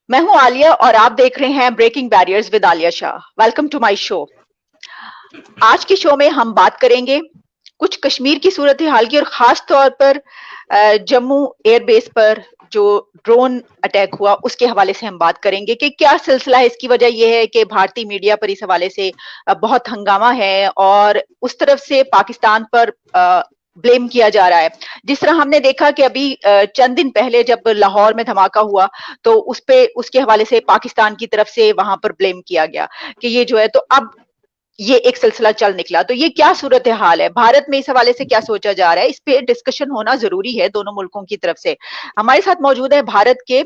मैं हूं आलिया और आप देख रहे हैं breaking barriers with Alia Shah. Welcome to my show. आज के शो में हम बात करेंगे कुछ कश्मीर की सूरत हाल की और खास तौर पर जम्मू एयरबेस पर जो ड्रोन अटैक हुआ उसके हवाले से हम बात करेंगे कि क्या सिलसिला है। इसकी वजह यह है कि भारतीय मीडिया पर इस हवाले से बहुत हंगामा है और उस तरफ से पाकिस्तान पर ब्लेम किया जा रहा है। जिस तरह हमने देखा कि अभी चंद दिन पहले जब लाहौर में धमाका हुआ तो उस पे उसके हवाले से पाकिस्तान की तरफ से वहां पर ब्लेम किया गया कि ये जो है, तो अब ये एक सिलसिला चल निकला। तो ये क्या सूरत हाल है भारत में, इस हवाले से क्या सोचा जा रहा है, इस पे डिस्कशन होना जरूरी है दोनों मुल्कों की तरफ से। हमारे साथ मौजूद है भारत के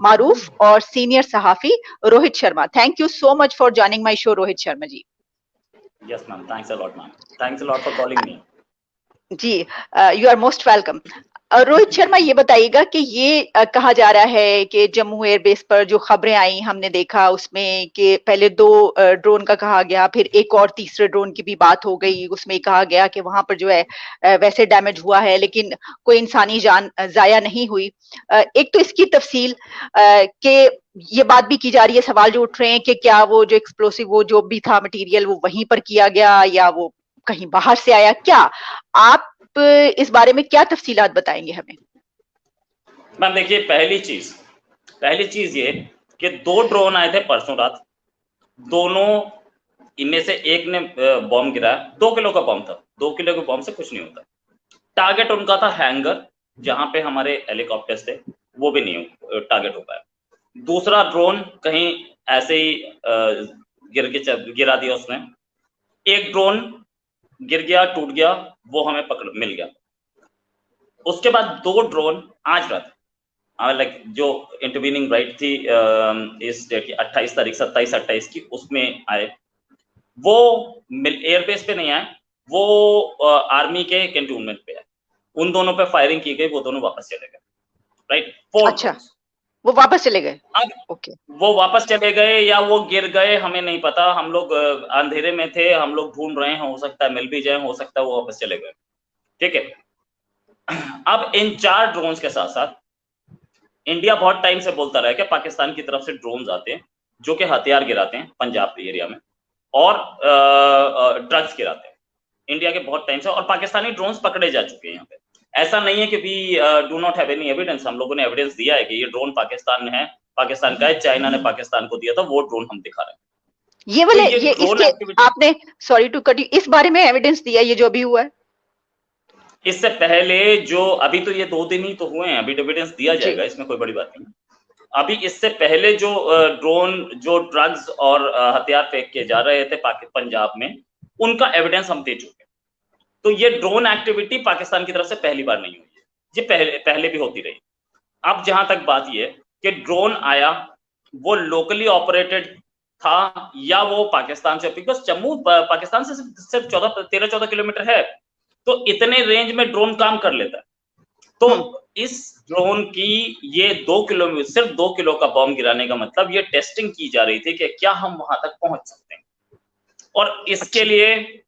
मारूफ और सीनियर सहाफी Rohit Sharma. Thank you so much for joining my show Rohit Sharma ji. Yes, ma'am. Thanks a lot, ma'am. Thanks a lot for calling me. जी, you are most welcome. Rohit Sharma, ये बताइएगा कि ये कहा जा रहा है कि जम्मू एयरबेस पर जो खबरें आई हमने देखा उसमें कि पहले दो ड्रोन का कहा गया, फिर एक और तीसरे ड्रोन की भी बात हो गई। उसमें कहा गया कि वहां पर जो है वैसे डैमेज हुआ है लेकिन कोई इंसानी जान जाया नहीं हुई। एक तो इसकी तफसील कि ये बात भी की जा रही है, सवाल जो उठ रहे हैं कि क्या वो जो एक्सप्लोसिव वो जो भी था मटेरियल वो वहीं पर किया गया या वो कहीं बाहर से आया। क्या आप इस बारे में क्या तफसीलात बताएंगे हमें? मैम देखिए, पहली चीज ये कि दो ड्रोन आए थे परसों रात। दोनों इनमें से एक ने बॉम्ब गिराया। 2 किलो का बॉम्ब था। 2 किलो के बॉम्ब से कुछ नहीं होता। टारगेट उनका था हैंगर, जहां पे हमारे हेलीकॉप्टर्स थे, वो भी नहीं टारगेट हो पाया। दूसरा ड्रोन कहीं ऐसे ही गिरा दिया उसने। एक ड्रोन गिर गया, टूट गया, वो हमें पकड़ मिल गया। उसके बाद दो ड्रोन आज रात लाइक जो इंटरवीनिंग राइट थी इस डेट की 28 तारीख 27-28 की, उसमें आए। वो एयरबेस पे नहीं आए, वो आर्मी के कैंटोनमेंट पे आए। उन दोनों पे फायरिंग की गई, वो दोनों वापस चले गए। राइट, 4 अच्छा, ड्रोन्स। वो वापस चले गए। अब ओके। वो वापस चले गए या वो गिर गए हमें नहीं पता। हम लोग अंधेरे में थे, हम लोग ढूंढ रहे हैं, हो सकता है मिल भी जाए, हो सकता है वो वापस चले गए। ठीक है। अब इन 4 ड्रोन्स के साथ साथ इंडिया बहुत टाइम से बोलता रहा है कि पाकिस्तान की तरफ से ड्रोन्स आते हैं जो कि हथियार गिराते हैं पंजाब एरिया में और ड्रग्स गिराते हैं। इंडिया के बहुत टाइम से, और पाकिस्तानी ड्रोन्स पकड़े जा चुके हैं यहाँ पे। ऐसा नहीं है कि we do not have any evidence. हम लोगों ने एविडेंस दिया है कि ये ड्रोन पाकिस्तान में है, पाकिस्तान का है, चाइना ने पाकिस्तान को दिया था, वो ड्रोन हम दिखा रहे हैं। ये तो वाले ये ये ड्रोन इसके एक्टिविटी आपने, सॉरी टू कट यू, इस बारे में एविडेंस दिया ये जो अभी हुआ है? इससे पहले जो अभी तो ये 2 दिन ही तो हुए हैं, अभी एविडेंस दिया जी। जाएगा, इसमें कोई बड़ी बात नहीं। अभी इससे पहले जो ड्रोन जो ड्रग्स और हथियार फेंक के जा रहे थे पंजाब में, उनका एविडेंस हम दे चुके हैं। तो ये ड्रोन एक्टिविटी पाकिस्तान की तरफ से पहली बार नहीं हुई है, ये पहले भी होती रही। अब जहां तक बात ये कि ड्रोन आया, वो लोकली ऑपरेटेड था या वो पाकिस्तान से, बिकॉज जम्मू पाकिस्तान से सिर्फ 13-14 किलोमीटर है, तो इतने रेंज में ड्रोन काम कर लेता है। तो इस ड्रोन की ये 2 किलो, सिर्फ 2 किलो का बॉम्ब गिराने का मतलब ये टेस्टिंग की जा रही थी कि क्या हम वहां तक पहुंच सकते हैं। और इसके अच्छा। लिए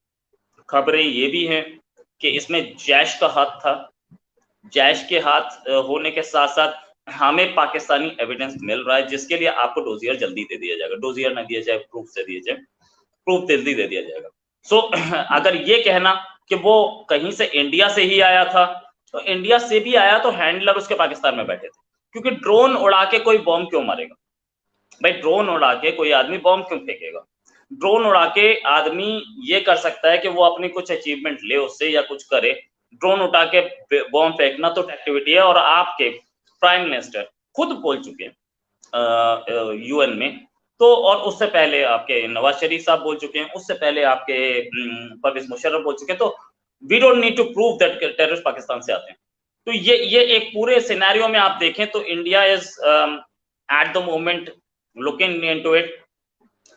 खबरें ये भी हैं कि इसमें जैश का हाथ था। जैश के हाथ होने के साथ साथ हमें पाकिस्तानी एविडेंस मिल रहा है, जिसके लिए आपको डोजियर जल्दी दे दिया जाएगा। डोजियर ना दिया जाए, प्रूफ से दिया जाए, प्रूफ जल्दी दे दिया जाएगा। सो अगर ये कहना कि वो कहीं से इंडिया से ही आया था, तो इंडिया से भी आया तो हैंडलर उसके पाकिस्तान में बैठे थे। क्योंकि ड्रोन उड़ा के कोई बॉम्ब क्यों मारेगा भाई? ड्रोन उड़ा के कोई आदमी बॉम्ब क्यों फेंकेगा? ड्रोन उड़ा के आदमी ये कर सकता है कि वो अपनी कुछ अचीवमेंट ले उससे या कुछ करे। ड्रोन उठा के बॉम्ब फेंकना तो एक्टिविटी है। और आपके प्राइम मिनिस्टर खुद बोल चुके हैं यूएन में, तो और उससे पहले आपके नवाज शरीफ साहब बोल चुके हैं, उससे पहले आपके परवेज मुशर्रफ बोल चुके हैं। तो we don't need to prove that terrorist Pakistan से आते हैं। तो ये एक पूरे सिनेरियो में आप देखें तो India is at the moment looking into it.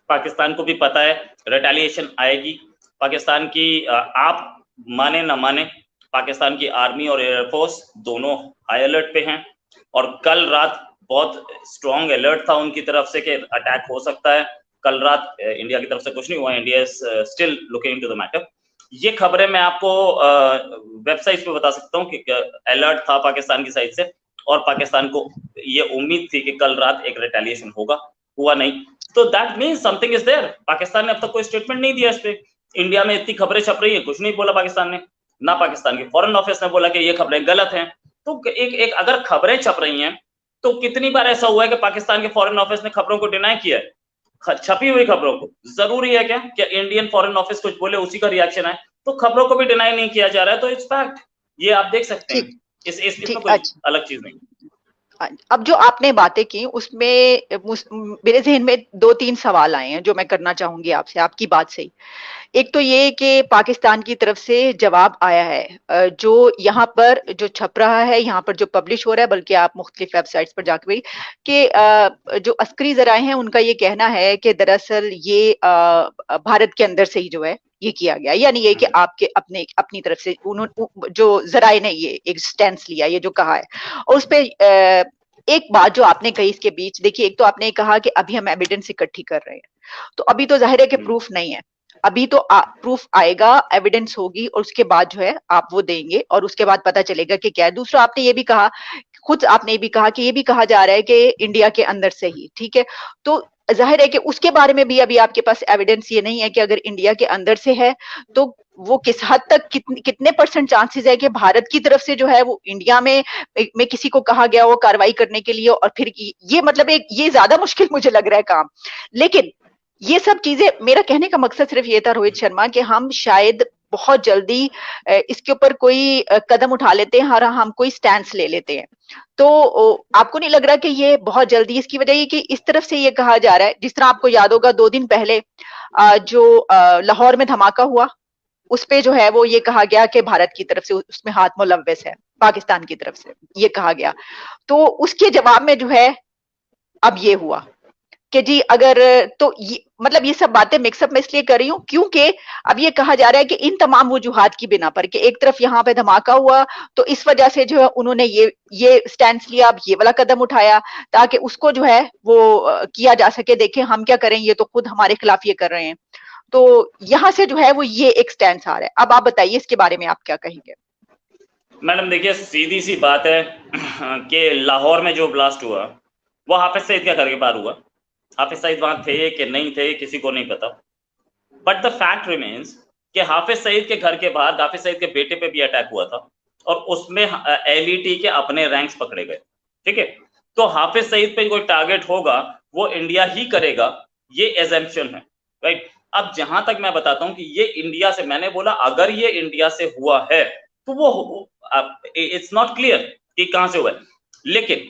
Pakistan को भी पता है रिटेलिएशन आएगी। पाकिस्तान की आप माने ना माने, पाकिस्तान की आर्मी और एयरफोर्स दोनों हाई अलर्ट पे हैं। और कल रात बहुत स्ट्रॉन्ग अलर्ट था उनकी तरफ से कि अटैक हो सकता है। कल रात इंडिया की तरफ से कुछ नहीं हुआ। India is still looking into the matter. ये खबरें मैं आपको वेबसाइट पे बता सकता हूँ कि अलर्ट था पाकिस्तान की साइड से। और पाकिस्तान को ये उम्मीद थी कि कल रात एक रिटेलिएशन होगा, हुआ नहीं। तो that means something is there. Pakistan ने अब तक कोई स्टेटमेंट नहीं दिया इस पे। इंडिया में इतनी खबरें छप रही है, कुछ नहीं बोला पाकिस्तान ने, ना पाकिस्तान के फॉरेन ऑफिस ने बोला कि ये खबरें गलत हैं। तो एक अगर खबरें छप रही हैं तो कितनी बार ऐसा हुआ है कि पाकिस्तान के फॉरेन ऑफिस ने खबरों को डिनाई किया है, छपी हुई खबरों को। जरूरी है क्या इंडियन फॉरेन ऑफिस कुछ बोले उसी का रिएक्शन है? तो खबरों को भी डिनाई नहीं किया जा रहा है, तो इट्स फैक्ट, ये आप देख सकते हैं। इसमें कोई अलग चीज नहीं। अब जो आपने बातें की उसमें मेरे जहन में 2-3 सवाल आए हैं जो मैं करना चाहूंगी आपसे, आपकी बात से ही। एक तो ये कि पाकिस्तान की तरफ से जवाब आया है, जो यहाँ पर जो छप रहा है, यहाँ पर जो पब्लिश हो रहा है, बल्कि आप मुख्तलिफ वेबसाइट्स पर जाकर भी, कि जो अस्करी जराए हैं उनका ये कहना है कि दरअसल ये भारत के अंदर से ही जो है ये किया गया, यानी ये कि आपके अपनी तरफ से उन्होंने जो जराए ने ये एक स्टैंड लिया, ये जो कहा है। और उस पे एक बात जो आपने कही इसके बीच, देखिए, एक तो आपने कहा कि अभी हम एविडेंस इकट्ठी कर रहे हैं, तो अभी तो जाहिर है कि प्रूफ नहीं है, अभी तो प्रूफ आएगा, एविडेंस होगी, और उसके बाद जो है आप वो देंगे और उसके बाद पता चलेगा कि क्या है। दूसरा, आपने ये भी कहा, खुद आपने भी कहा कि ये भी कहा जा रहा है कि इंडिया के अंदर से ही, ठीक है, तो जाहिर है कि उसके बारे में भी अभी आपके पास एविडेंस ये नहीं है कि अगर इंडिया के अंदर से है तो वो किस हद तक कितने % चांसेस है कि भारत की तरफ से जो है वो इंडिया में किसी को कहा गया हो कार्रवाई करने के लिए, और फिर ये मतलब एक ये ज्यादा मुश्किल मुझे लग रहा है काम। लेकिन ये सब चीजें, मेरा कहने का मकसद सिर्फ ये था रोहित शर्मा, कि हम शायद बहुत जल्दी इसके ऊपर कोई कदम उठा लेते हैं और हम कोई स्टैंड ले लेते हैं। तो आपको नहीं लग रहा कि ये बहुत जल्दी, इसकी वजह ये कि इस तरफ से ये कहा जा रहा है, जिस तरह आपको याद होगा 2 दिन पहले जो लाहौर में धमाका हुआ, उस पे जो है वो ये कहा गया कि भारत की तरफ से उसमें हाथ मुलव्वस है, पाकिस्तान की तरफ से ये कहा गया। तो उसके जवाब में जो है अब ये हुआ कि जी अगर, तो ये मतलब ये सब बातें मिक्सअप मैं इसलिए कर रही हूँ क्योंकि अब ये कहा जा रहा है कि इन तमाम वजूहात की बिना पर, कि एक तरफ यहाँ पे धमाका हुआ तो इस वजह से जो है उन्होंने ये स्टैंड लिया, अब ये वाला कदम उठाया ताकि उसको जो है वो किया जा सके, देखें हम क्या करें, ये तो खुद हमारे खिलाफ ये कर रहे हैं। तो यहाँ से जो है वो ये एक स्टैंड आ रहा है। अब आप बताइए इसके बारे में आप क्या कहेंगे? मैडम देखिए, सीधी सी बात है कि लाहौर में जो ब्लास्ट हुआ वो हाफिज सईद के घर के बाहर हुआ। हाफिज सईद वहां थे कि नहीं थे किसी को नहीं पता, बट द फैक्ट रिमेन्स कि हाफिज सईद के घर के बाहर हाफिज सईद के बेटे पे भी अटैक हुआ था और उसमें एलईटी के अपने रैंक्स पकड़े गए। ठीक है, तो हाफिज सईद पे कोई टारगेट होगा वो इंडिया ही करेगा, ये एजम्पशन है, राइट। अब जहां तक मैं बताता हूं कि ये इंडिया से, मैंने बोला अगर ये इंडिया से हुआ है तो वो इट्स नॉट क्लियर कि कहां से हुआ है, लेकिन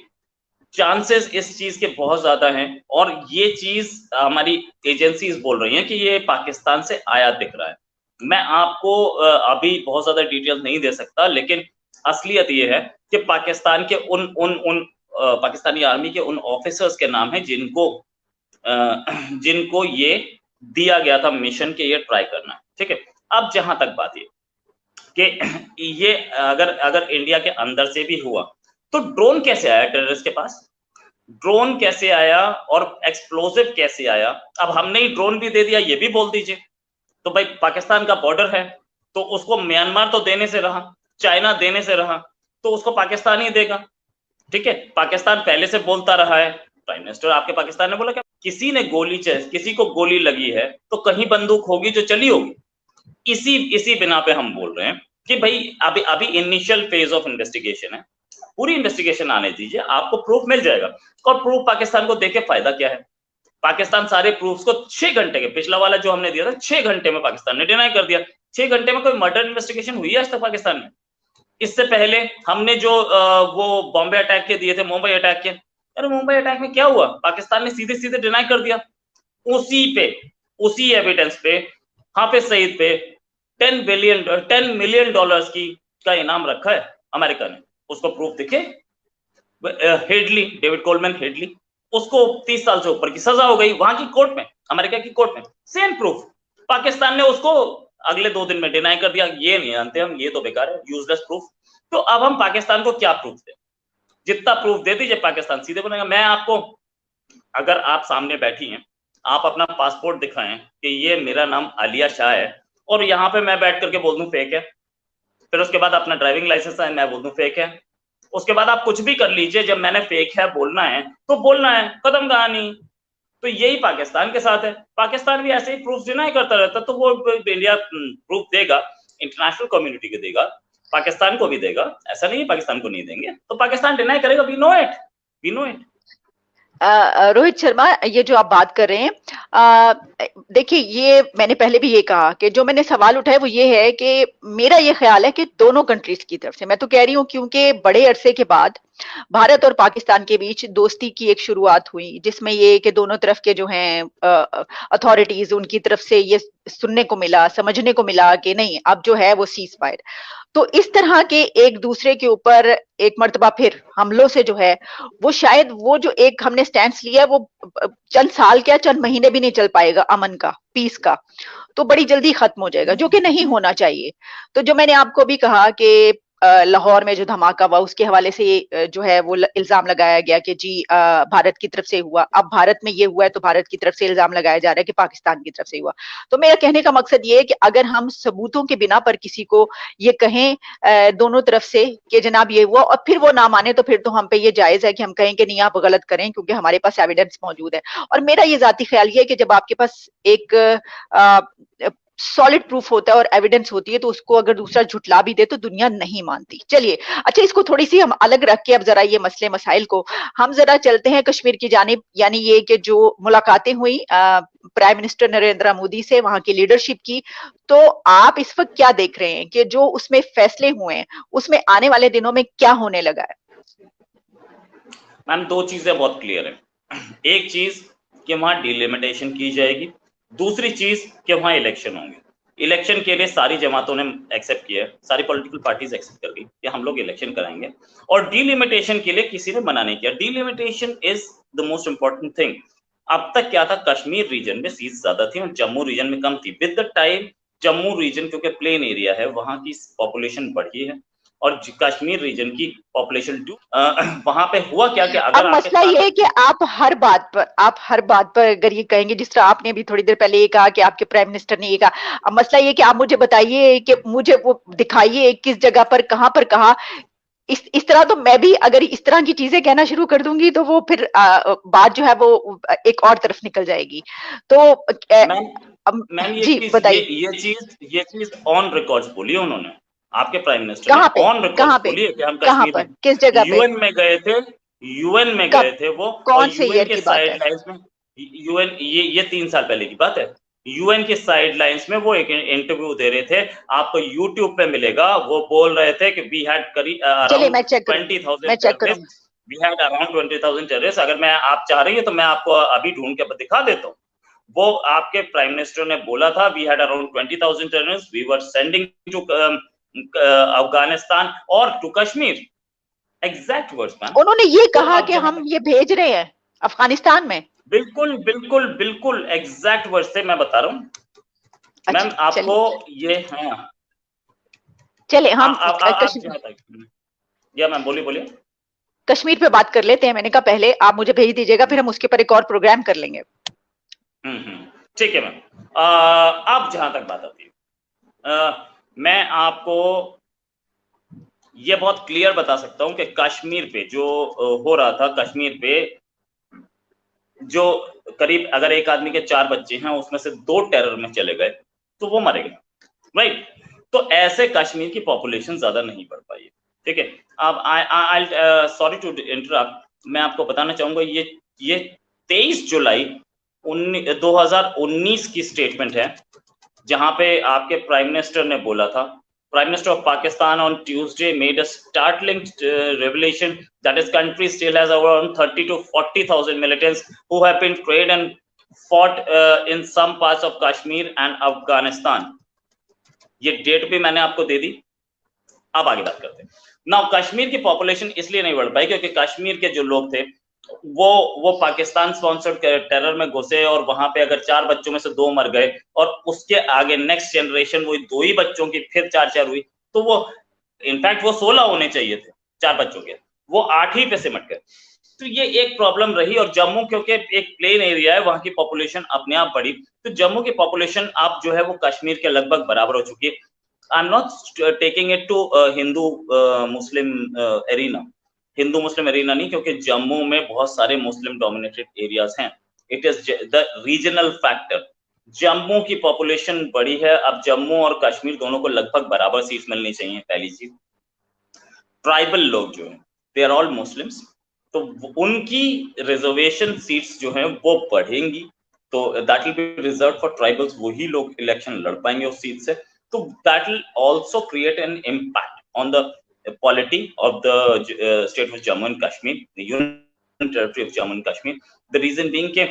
चांसेस इस चीज के बहुत ज्यादा हैं। और ये चीज हमारी एजेंसीज बोल रही हैं कि ये पाकिस्तान से आया दिख रहा है। मैं आपको अभी बहुत ज्यादा डिटेल नहीं दे सकता, लेकिन असलियत ये है कि पाकिस्तान के उन पाकिस्तानी आर्मी के उन ऑफिसर्स के नाम है जिनको ये दिया गया था मिशन के ये ट्राई करना है। ठीक है, अब जहां तक बात ये कि ये अगर इंडिया के अंदर से भी हुआ तो ड्रोन कैसे आया टेररिस्ट के पास, ड्रोन कैसे आया और एक्सप्लोसिव कैसे आया? अब हमने ही ड्रोन भी दे दिया, ये भी बोल दीजिए। तो भाई पाकिस्तान का बॉर्डर है तो उसको म्यांमार तो देने से रहा, चाइना देने से रहा, तो उसको पाकिस्तान ही देगा। ठीक है, पाकिस्तान पहले से बोलता रहा है, प्राइम मिनिस्टर आपके पाकिस्तान ने बोला क्या किसी ने किसी को गोली लगी है तो कहीं बंदूक होगी जो चली होगी। इसी बिना पे हम बोल रहे हैं कि भाई अभी इनिशियल फेज ऑफ इन्वेस्टिगेशन है, पूरी इन्वेस्टिगेशन आने दीजिए, आपको प्रूफ मिल जाएगा। और प्रूफ पाकिस्तान को देके फायदा क्या है? पाकिस्तान सारे प्रूफ्स को 6 घंटे के, पिछला वाला जो हमने दिया था 6 घंटे में पाकिस्तान ने डिनाई कर दिया। 6 घंटे में कोई मर्डर इन्वेस्टिगेशन हुई है आज तक पाकिस्तान में? इससे पहले हमने जो वो बॉम्बे अटैक के दिए थे, मुंबई अटैक के, अरे मुंबई अटैक में क्या हुआ? पाकिस्तान ने सीधे सीधे डिनाई कर दिया। उसी एविडेंस पे हाफिज सईद पे $10 मिलियन का इनाम रखा है अमेरिका ने। उसको प्रूफ दिखे, हेडली, डेविड कोलमैन हेडली, उसको 30 साल से ऊपर की सजा हो गई वहां की कोर्ट में, अमेरिका की कोर्ट में। सेम प्रूफ पाकिस्तान ने उसको अगले 2 दिन में डिनाई कर दिया, ये नहीं जानते हम, ये तो बेकार है, यूजलेस प्रूफ। तो अब हम पाकिस्तान को क्या प्रूफ दें? जितना प्रूफ दे दीजिए पाकिस्तान सीधे बनेगा। मैं आपको, अगर आप सामने बैठी हैं, आप अपना पासपोर्ट दिखाएं कि ये मेरा नाम आलिया शाह है, और यहाँ पे मैं बैठ करके बोल दूं फेक है, फिर उसके बाद अपना ड्राइविंग लाइसेंस है मैं बोल दूं फेक है, उसके बाद आप कुछ भी कर लीजिए, जब मैंने फेक है बोलना है तो बोलना है, खत्म कहानी। तो यही पाकिस्तान के साथ है। पाकिस्तान भी ऐसे ही प्रूफ डिनाई करता रहता, तो वो इंडिया प्रूफ देगा, इंटरनेशनल कम्युनिटी को देगा, पाकिस्तान को भी देगा, ऐसा नहीं है पाकिस्तान को नहीं देंगे। तो पाकिस्तान डिनाई करेगा, we know it, we know it. Rohit Sharma, ये जो आप बात कर रहे हैं, देखिए, ये मैंने पहले भी ये कहा कि जो मैंने सवाल उठाया वो ये है कि मेरा ये ख्याल है कि दोनों कंट्रीज की तरफ से, मैं तो कह रही हूँ क्योंकि बड़े अरसे के बाद भारत और पाकिस्तान के बीच दोस्ती की एक शुरुआत हुई, जिसमें ये कि दोनों तरफ के जो हैं अथॉरिटीज, उनकी तरफ से ये सुनने को मिला, समझने को मिला कि नहीं, अब जो है वो सीज फायर। तो इस तरह के एक दूसरे के ऊपर एक मर्तबा फिर हमलों से जो है वो शायद वो जो एक हमने स्टैंड लिया वो चंद साल क्या चंद महीने भी नहीं चल पाएगा, अमन का, पीस का, तो बड़ी जल्दी खत्म हो जाएगा, जो कि नहीं होना चाहिए। तो जो मैंने आपको भी कहा कि लाहौर में जो धमाका हुआ उसके हवाले से जो है वो इल्जाम लगाया गया कि जी भारत की तरफ से हुआ। अब भारत में ये हुआ है तो भारत की तरफ से इल्जाम लगाया जा रहा है कि पाकिस्तान की तरफ से हुआ। तो मेरा कहने का मकसद ये है कि अगर हम सबूतों के बिना पर किसी को ये कहें दोनों तरफ से कि जनाब ये हुआ, और फिर वो ना माने, तो फिर तो हम पे ये जायज है कि हम कहें कि नहीं आप गलत करें, क्योंकि हमारे पास एविडेंस मौजूद है। और मेरा ये जाती ख्याल ये है कि जब आपके पास एक सॉलिड प्रूफ होता है और एविडेंस होती है, तो उसको अगर दूसरा झुटला भी दे तो दुनिया नहीं मानती। चलिए, अच्छा, इसको थोड़ी सी हम अलग रख के अब जरा ये मसले मसाइल को हम जरा चलते हैं कश्मीर की जानिब, यानी ये कि जो मुलाकातें हुई प्राइम मिनिस्टर नरेंद्र मोदी से, वहां की लीडरशिप की, तो आप इस वक्त क्या देख रहे हैं कि जो उसमें फैसले हुए हैं उसमें आने वाले दिनों में क्या होने लगा है? मैम, दो चीजें बहुत क्लियर है। एक चीज कि वहां डिलिमिटेशन की जाएगी, दूसरी चीज कि वहां इलेक्शन होंगे। इलेक्शन के लिए सारी जमातों ने एक्सेप्ट किया है, सारी पॉलिटिकल पार्टीज एक्सेप्ट कर गई कि हम लोग इलेक्शन कराएंगे, और डिलिमिटेशन के लिए किसी ने मना नहीं किया। Delimitation is the most important thing. अब तक क्या था, कश्मीर रीजन में सीट ज्यादा थी और जम्मू रीजन में कम थी। With the time Jammu region, क्योंकि प्लेन एरिया है, वहां की पॉपुलेशन बढ़ी है और कश्मीर रीजन की पॉपुलेशन वहां पे हुआ क्या कि अगर अब मसला ये है कि आप हर बात पर अगर ये कहेंगे, जिस तरह आपने भी थोड़ी देर पहले ये कहा कि आपके प्राइम मिनिस्टर ने ये कहा, अब मसला ये कि आप मुझे बताइए कि मुझे वो दिखाइए किस जगह पर कहा। इस तरह तो मैं भी अगर इस तरह की चीजें कहना शुरू कर दूंगी तो वो फिर बात जो है वो एक और तरफ निकल जाएगी। तो मैम जी बताइए। ये चीज ऑन रिकॉर्ड्स बोली है उन्होंने, आपके प्राइम मिनिस्टर कहाँ पे, ऑन रिकॉर्ड बोली है कि हम कहाँ कश्मीर पर, में किस जगह पे, यूएन में गए थे, यूएन में गए थे वो, और कौन से यूएन ईयर के की बात है? साइड लाइन्स में, यूएन ये 3 साल पहले की बात है। यूएन के साइड लाइन्स में वो एक इंटरव्यू दे रहे थे, आपको यूट्यूब पे मिलेगा। वो बोल रहे थे कि we had around 20,000 terrorist, we had around 20,000 terrorist. अगर मैं, आप चाह रही है तो मैं आपको अभी ढूंढ के दिखा देता हूँ। वो आपके प्राइम मिनिस्टर ने बोला था, we had around 20,000 terrorist, we were sending to Afghanistan और to Kashmir. Exact words ma'am. उन्होंने ये कहा कि हम ये भेज रहे हैं अफगानिस्तान में। बिल्कुल बिल्कुल बिल्कुल एग्जैक्ट वर्ड्स से मैं बता रहा हूँ। अच्छा, मैम आपको ये, हाँ चले हम या मैम बोलिए। कश्मीर पे बात कर लेते हैं। मैंने कहा पहले आप मुझे भेज दीजिएगा, फिर हम उसके ऊपर एक और प्रोग्राम कर लेंगे। ठीक है मैम। अब जहां तक बात आती है, मैं आपको ये बहुत क्लियर बता सकता हूं कि कश्मीर पे जो हो रहा था, कश्मीर पे जो करीब अगर एक आदमी के 4 बच्चे हैं उसमें से 2 टेरर में चले गए तो वो मरे गए, राइट। तो ऐसे कश्मीर की पॉपुलेशन ज्यादा नहीं बढ़ पाई है, ठीक है। अब आई सॉरी टू इंटरप्ट, मैं आपको बताना चाहूंगा ये 23 जुलाई 2019 की स्टेटमेंट है, जहां पे आपके प्राइम मिनिस्टर ने बोला था, Prime Minister of Pakistan on Tuesday made a startling revelation that his country still has around 30 to 40,000 militants who have been trained and fought in some parts of Kashmir and Afghanistan. ये date भी मैंने आपको दे दी। अब आगे बात करते हैं। Now Kashmir की पॉपुलेशन इसलिए नहीं बढ़ पाई क्योंकि कश्मीर के जो लोग थे वो पाकिस्तान स्पॉन्सर्ड टेरर में घुसे, और वहां पे अगर 4 बच्चों में से 2 मर गए और उसके आगे नेक्स्ट जनरेशन वो 2 ही बच्चों की फिर 4 हुई, तो वो इनफैक्ट वो 16 होने चाहिए थे 4 बच्चों के, वो 8 ही पे सिमट गए। तो ये एक प्रॉब्लम रही। और जम्मू क्योंकि एक प्लेन एरिया है, वहां की पॉपुलेशन अपने आप बढ़ी, तो जम्मू की पॉपुलेशन अब जो है वो कश्मीर के लगभग बराबर हो चुकी है। I am not taking it to Hindu Muslim arena, Hindu Muslim arena नहीं, क्योंकि जम्मू में बहुत सारे मुस्लिम डोमिनेटेड एरियाज हैं। It is the regional factor. Jammu की पॉपुलेशन बड़ी है, अब जम्मू और कश्मीर दोनों को लगभग बराबर सीट्स मिलनी चाहिए, पहली चीज। ट्राइबल लोग जो हैं दे आर ऑल मुस्लिम्स, तो उनकी रिजर्वेशन सीट्स जो हैं वो बढ़ेंगी, तो that will be reserve for tribals, वही लोग इलेक्शन लड़ पाएंगे उस सीट से। तो that will also create an impact on the polity of the state of Jammu and Kashmir, the union territory of Jammu and Kashmir. The region being के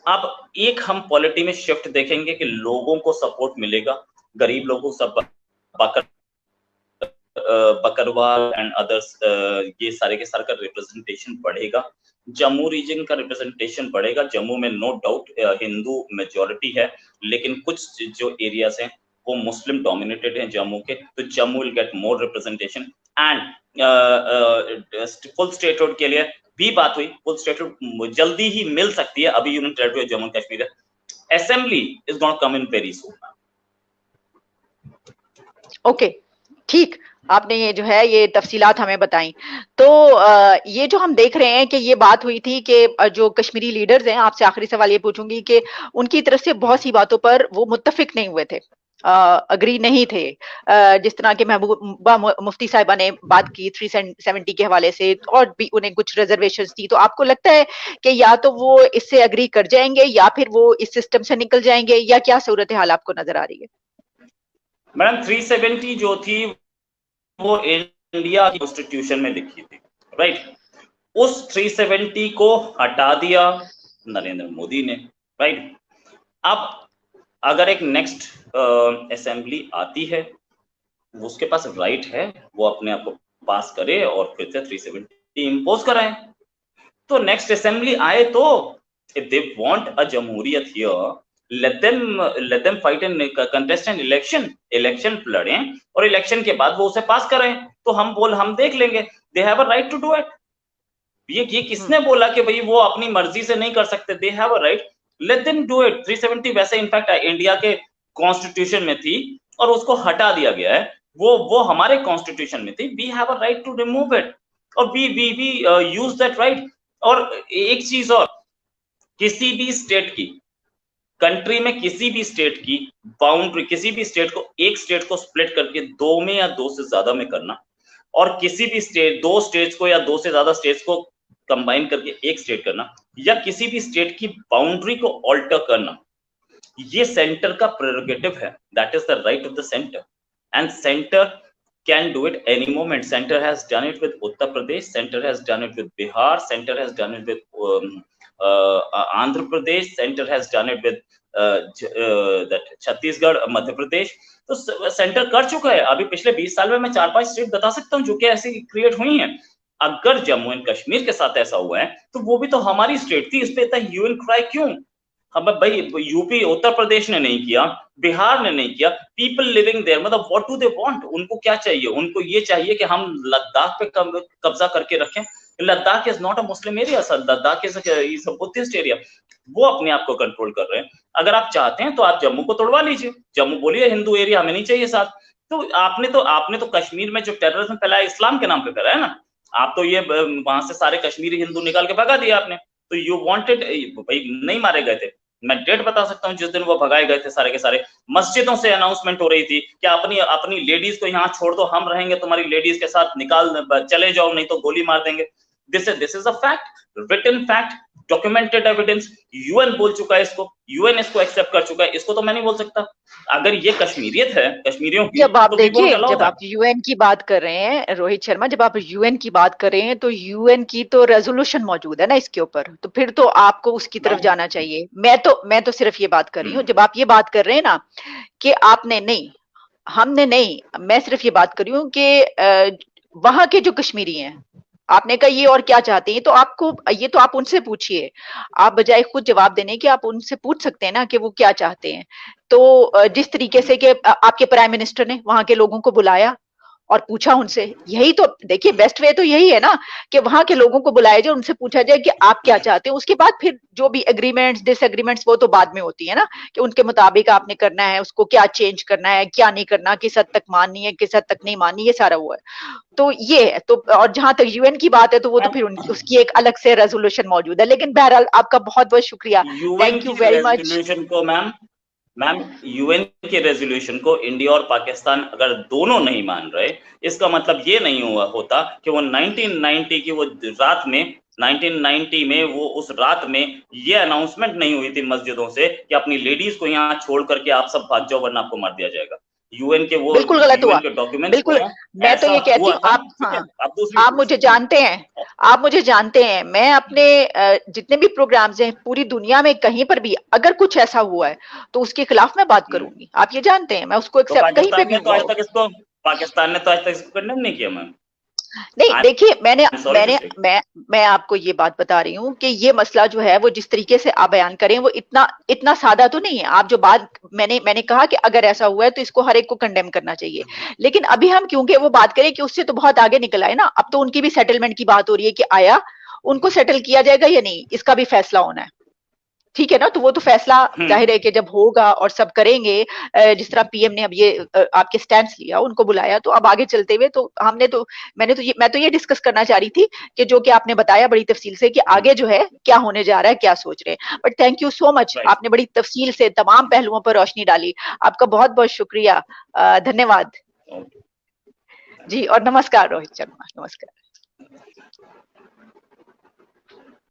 अब एक हम पॉलिटी में शिफ्ट देखेंगे कि लोगों को सपोर्ट मिलेगा, गरीब लोगों को सब बकरवाल एंड अदर्स, ये सारे के सारे का रिप्रेजेंटेशन बढ़ेगा, जम्मू रीजन का रिप्रेजेंटेशन बढ़ेगा। जम्मू में नो डाउट हिंदू मेजॉरिटी है, लेकिन कुछ जो एरियाज हैं वो मुस्लिम डोमिनेटेड हैं जम्मू के, तो Jammu will get more representation. And full statehood के लिए भी बात हुई, फुल स्टेटहुड जल्दी ही मिल सकती है, अभी union territory of Jammu and Kashmir है, assembly is gonna come in very soon. Okay, ठीक, आपने ये जो है ये तफसीलात हमें बताई। तो ये जो हम देख रहे हैं कि ये बात हुई थी कि जो कश्मीरी लीडर्स हैं, आपसे आखिरी सवाल ये पूछूंगी कि उनकी तरफ से बहुत सी बातों पर वो मुत्तफिक नहीं हुए थे, अग्री नहीं थे। जिस तरह के महबूबा मुफ्ती साहिबा ने बात की 370 के हवाले से, और भी उन्हें कुछ रिजर्वेशंस थी, तो आपको लगता है कि या तो वो इससे अग्री कर जाएंगे या फिर वो इस सिस्टम से निकल जाएंगे, या क्या सूरत हाल आपको नजर आ रही है? मैडम 370 जो थी वो इंडिया की कॉन्स्टिट्यूशन में लिखी थी, राइट? उस 370 को हटा दिया नरेंद्र मोदी ने, राइट? अब अगर एक नेक्स्ट असेंबली आती है, उसके पास राइट है, वो अपने आप को पास करे और फिर से 370 इंपोज कराए। तो नेक्स्ट असेंबली आए तो इफ दे वांट अ जमहूरियत here, let them fight and contest an election लड़ें, और इलेक्शन के बाद वो उसे पास करें, तो हम देख लेंगे, they have a right to do it। ये किसने बोला कि भाई वो अपनी मर्जी से नहीं कर सकते? they have a right, let them do it। 370 वैसे इनफैक्ट इंडिया के कॉन्स्टिट्यूशन में थी और उसको हटा दिया गया है, वो हमारे कॉन्स्टिट्यूशन में थी, we have a right to remove it, और we use that right। और एक चीज और, किसी भी स्टेट की, कंट्री में किसी भी स्टेट की बाउंड्री, किसी भी स्टेट को, एक स्टेट को स्प्लिट करके दो में या दो से ज्यादा में करना, और किसी भी स्टेट, दो स्टेट्स को या दो से ज्यादा स्टेट्स को कंबाइन करके एक स्टेट करना, या किसी भी स्टेट की बाउंड्री को ऑल्टर करना, ये सेंटर का प्रेरोगेटिव है, that is the right of the centre, and centre can do it any moment। Center has done it with Uttar Pradesh, center has done it with Bihar, center has done it with Andhra Pradesh, center has done it with that Chhattisgarh, Madhya Pradesh। तो centre कर चुका है। अभी पिछले 20 साल में मैं 4-5 state बता सकता हूँ जो कि ऐसी क्रिएट हुई हैं। अगर जम्मू एंड कश्मीर के साथ ऐसा हुआ है तो वो भी तो हमारी स्टेट थी, इस पे इतना ह्यू एंड क्राई क्यों? हम भाई यूपी, उत्तर प्रदेश ने नहीं किया, बिहार ने नहीं किया, पीपल लिविंग देयर, मतलब व्हाट डू दे वांट? उनको क्या चाहिए? उनको ये चाहिए कि हम लद्दाख पे कब्जा करके रखें। Ladakh is not a Muslim area sir, Ladakh is a Buddhist area. वो अपने आप को कंट्रोल कर रहे हैं। अगर आप चाहते हैं तो आप जम्मू को तोड़वा लीजिए, जम्मू बोलिए हिंदू एरिया हमें नहीं चाहिए साथ। तो आपने तो कश्मीर में जो टेररिज्म फैलाया इस्लाम के नाम पे फैलाया ना, आप तो ये वहां से सारे कश्मीरी हिंदू निकाल के भगा दिया आपने। तो यू वांटेड, भाई नहीं मारे गए थे, मैं डेट बता सकता हूँ जिस दिन वो भगाए गए थे सारे के सारे। मस्जिदों से अनाउंसमेंट हो रही थी कि अपनी लेडीज को यहाँ छोड़ दो, हम रहेंगे तुम्हारी लेडीज के साथ, निकाल चले जाओ नहीं तो गोली मार देंगे। This is a fact, written fact, documented evidence. UN बोल चुका है इसको, यूएन इसको एक्सेप्ट कर चुका है, इसको तो मैं नहीं बोल सकता। अगर ये कश्मीरियत है, कश्मीरियों की, जब आप तो देखिए, जब आप यूएन की बात कर रहे हैं रोहित शर्मा, जब आप यूएन की बात कर रहे हैं तो यूएन की तो रेजोल्यूशन मौजूद है ना इसके ऊपर, तो फिर तो आपको उसकी तरफ जाना चाहिए। मैं तो सिर्फ ये बात कर रही हूँ, जब आप ये बात कर रहे हैं ना कि आपने नहीं, हमने नहीं, मैं सिर्फ ये बात कर रही हूँ कि वहां के जो कश्मीरी हैं, आपने कहा ये और क्या चाहते हैं, तो आपको ये तो आप उनसे पूछिए, आप बजाय खुद जवाब देने के आप उनसे पूछ सकते हैं ना कि वो क्या चाहते हैं। तो जिस तरीके से कि आपके प्राइम मिनिस्टर ने वहां के लोगों को बुलाया और पूछा उनसे। यही तो देखिए बेस्ट वे तो यही है ना कि वहां के लोगों को बुलाया जाए, उनसे पूछा जाए कि आप क्या चाहते हो। उसके बाद फिर जो भी एग्रीमेंट्स डिसएग्रीमेंट्स वो तो बाद में होती है ना, कि उनके मुताबिक आपने करना है, उसको क्या चेंज करना है क्या नहीं करना, किस हद तक माननी है किस हद तक नहीं माननी, ये सारा वो है। तो ये है तो, और जहां तक यूएन की बात है तो वो तो फिर उनकी उसकी एक अलग से रेजोल्यूशन मौजूद है। लेकिन बहरहाल आपका बहुत बहुत शुक्रिया, यूएन थैंक की यू वेरी मच। रेजोल्यूशन को मैम मैम यूएन के रेजोल्यूशन को इंडिया और पाकिस्तान अगर दोनों नहीं मान रहे, इसका मतलब ये नहीं हुआ होता कि वो 1990 की वो रात में 1990 में वो उस रात में ये अनाउंसमेंट नहीं हुई थी मस्जिदों से कि अपनी लेडीज को यहाँ छोड़ करके आप सब भाग जाओ वरना आपको मार दिया जाएगा। यूएन के वो बिल्कुल गलत यूएन हुआ, के डॉक्यूमेंट्स बिल्कुल। हैं। मैं तो ऐसा ये कहती हुआ हूँ था, आप, ठीक है। हाँ, अब दूसरी आप चीज, मुझे जानते हैं, आप मुझे जानते हैं, मैं अपने जितने भी प्रोग्राम्स हैं पूरी दुनिया में कहीं पर भी अगर कुछ ऐसा हुआ है तो उसके खिलाफ मैं बात करूंगी, आप ये जानते हैं, मैं उसको तो एक्सेप्ट कहीं पे भी हुआ हो। पाकिस्तान ने तो आज तक इसको कंडेम नहीं किया मैम। नहीं आई देखिए, मैंने एम सॉरी टू मैंने से। मैं आपको ये बात बता रही हूँ कि ये मसला जो है वो जिस तरीके से आप बयान करें वो इतना इतना सादा तो नहीं है। आप जो बात मैंने कहा कि अगर ऐसा हुआ है तो इसको हर एक को कंडेम करना चाहिए, लेकिन अभी हम क्योंकि वो बात करें कि उससे तो बहुत आगे निकल आए ना, अब तो उनकी भी सेटलमेंट की बात हो रही है कि आया उनको सेटल किया जाएगा या नहीं, इसका भी फैसला होना है। ठीक है ना, तो वो तो फैसला जाहिर है कि जब होगा और सब करेंगे, जिस तरह पीएम ने अब ये आपके स्टैंड लिया, उनको बुलाया, तो अब आगे चलते हुए तो हमने तो मैं तो ये डिस्कस करना चाह रही थी कि जो कि आपने बताया बड़ी तफसील से कि आगे जो है क्या होने जा रहा है, क्या सोच रहे हैं। But thank you so much, right. आपने बड़ी तफसील से तमाम पहलुओं पर रोशनी डाली, आपका बहुत बहुत शुक्रिया, धन्यवाद जी, और नमस्कार रोहित शर्मा, नमस्कार।